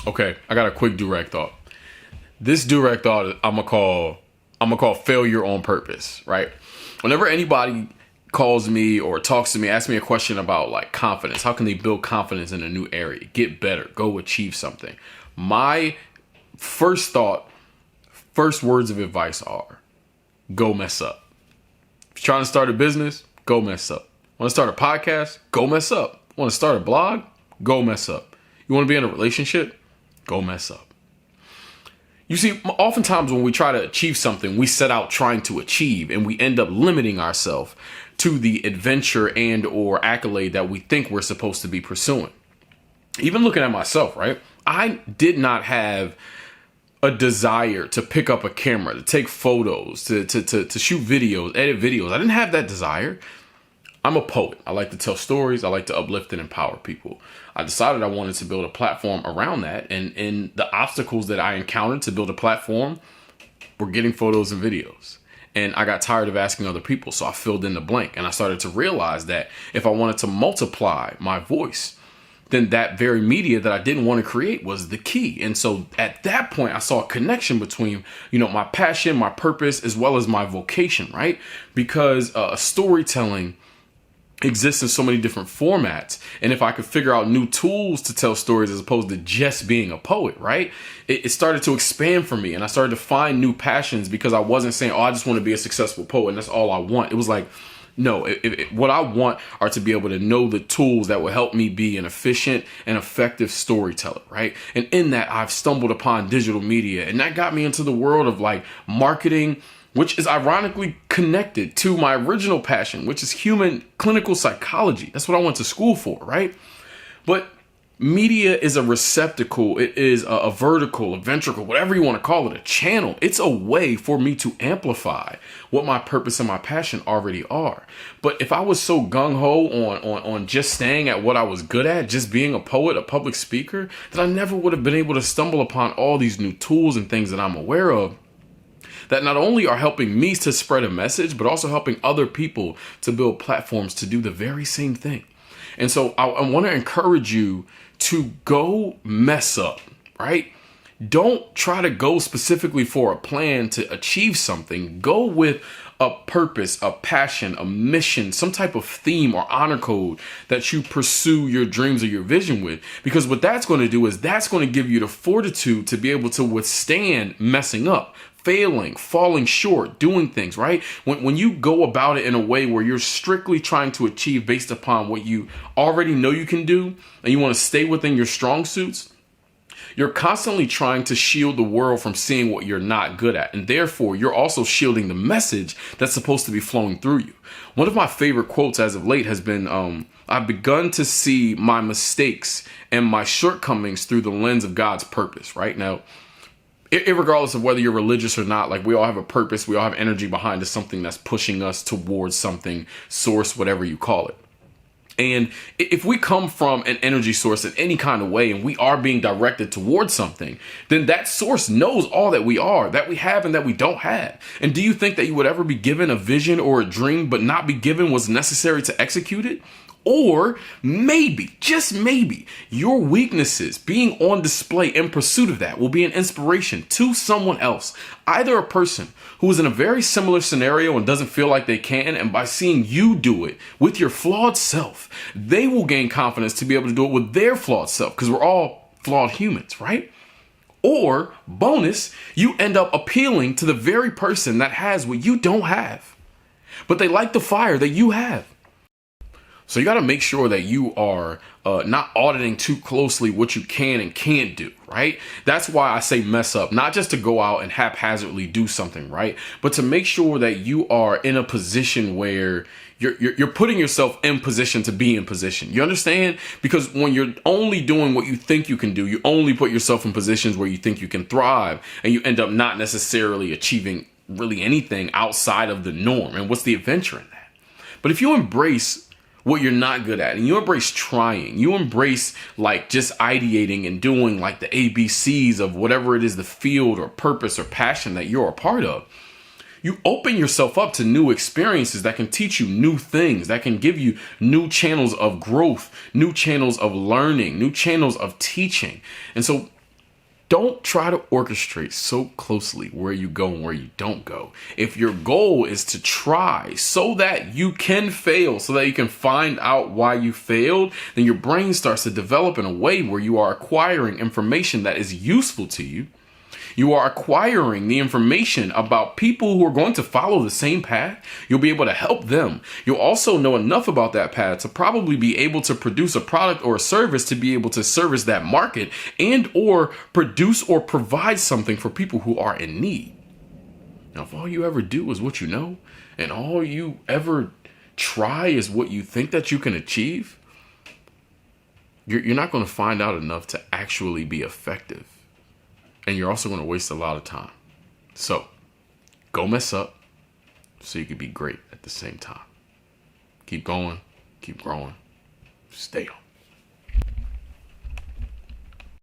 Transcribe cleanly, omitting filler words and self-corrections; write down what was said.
Okay, I got a quick direct thought. This direct thought I'm gonna call failure on purpose, right? Whenever anybody calls me or talks to me, asks me a question about like confidence, how can they build confidence in a new area, get better, go achieve something? My first thought, first words of advice are go mess up. If you're trying to start a business, go mess up. Want to start a podcast? Go mess up. Want to start a blog? Go mess up. You want to be in a relationship? Go mess up. You see, oftentimes when we try to achieve something, we set out trying to achieve and we end up limiting ourselves to the adventure and or accolade that we think we're supposed to be pursuing. Even looking at myself, right? I did not have a desire to pick up a camera, to take photos, to shoot videos, edit videos. I didn't have that desire. I'm a poet. I like to tell stories. I like to uplift and empower people. I decided I wanted to build a platform around that. And the obstacles that I encountered to build a platform were getting photos and videos. And I got tired of asking other people. So I filled in the blank. And I started to realize that if I wanted to multiply my voice, then that very media that I didn't want to create was the key. And so at that point, I saw a connection between, my passion, my purpose, as well as my vocation, right? Because storytelling exists in so many different formats. And if I could figure out new tools to tell stories as opposed to just being a poet, right? It started to expand for me and I started to find new passions because I wasn't saying, I just want to be a successful poet and that's all I want. It was like, no, what I want are to be able to know the tools that will help me be an efficient and effective storyteller, right? And in that, I've stumbled upon digital media and that got me into the world of like marketing, which is ironically connected to my original passion, which is human clinical psychology. That's what I went to school for, right? But media is a receptacle. It is a vertical, a ventricle, whatever you want to call it, a channel. It's a way for me to amplify what my purpose and my passion already are. But if I was so gung-ho on just staying at what I was good at, just being a poet, a public speaker, then I never would have been able to stumble upon all these new tools and things that I'm aware of that not only are helping me to spread a message, but also helping other people to build platforms to do the very same thing. And so I want to encourage you to go mess up, right? Don't try to go specifically for a plan to achieve something. Go with a purpose, a passion, a mission, some type of theme or honor code that you pursue your dreams or your vision with. Because what that's going to do is that's going to give you the fortitude to be able to withstand messing up, failing, falling short, doing things, right? When you go about it in a way where you're strictly trying to achieve based upon what you already know you can do, and you want to stay within your strong suits, you're constantly trying to shield the world from seeing what you're not good at. And therefore, you're also shielding the message that's supposed to be flowing through you. One of my favorite quotes as of late has been, I've begun to see my mistakes and my shortcomings through the lens of God's purpose, right? Now, regardless of whether you're religious or not, like we all have a purpose, we all have energy behind us, something that's pushing us towards something, source, whatever you call it. And if we come from an energy source in any kind of way and we are being directed towards something, then that source knows all that we are, that we have and that we don't have. And do you think that you would ever be given a vision or a dream but not be given what's necessary to execute it? Or maybe, just maybe, your weaknesses being on display in pursuit of that will be an inspiration to someone else, either a person who is in a very similar scenario and doesn't feel like they can, and by seeing you do it with your flawed self, they will gain confidence to be able to do it with their flawed self, because we're all flawed humans, right? Or, bonus, you end up appealing to the very person that has what you don't have, but they like the fire that you have. So you got to make sure that you are not auditing too closely what you can and can't do, right? That's why I say mess up, not just to go out and haphazardly do something, right? But to make sure that you are in a position where you're putting yourself in position to be in position. You understand? Because when you're only doing what you think you can do, you only put yourself in positions where you think you can thrive, and you end up not necessarily achieving really anything outside of the norm. And what's the adventure in that? But if you embrace what you're not good at, and you embrace trying, you embrace like just ideating and doing like the ABCs of whatever it is, the field or purpose or passion that you're a part of, you open yourself up to new experiences that can teach you new things, that can give you new channels of growth, new channels of learning, new channels of teaching. And so Don't try to orchestrate so closely where you go and where you don't go. If your goal is to try so that you can fail, so that you can find out why you failed, then your brain starts to develop in a way where you are acquiring information that is useful to you. You are acquiring the information about people who are going to follow the same path. You'll be able to help them. You'll also know enough about that path to probably be able to produce a product or a service to be able to service that market and or produce or provide something for people who are in need. Now, if all you ever do is what you know, and all you ever try is what you think that you can achieve, you're not going to find out enough to actually be effective. And you're also going to waste a lot of time. So go mess up so you can be great at the same time. Keep going, keep growing, stay on.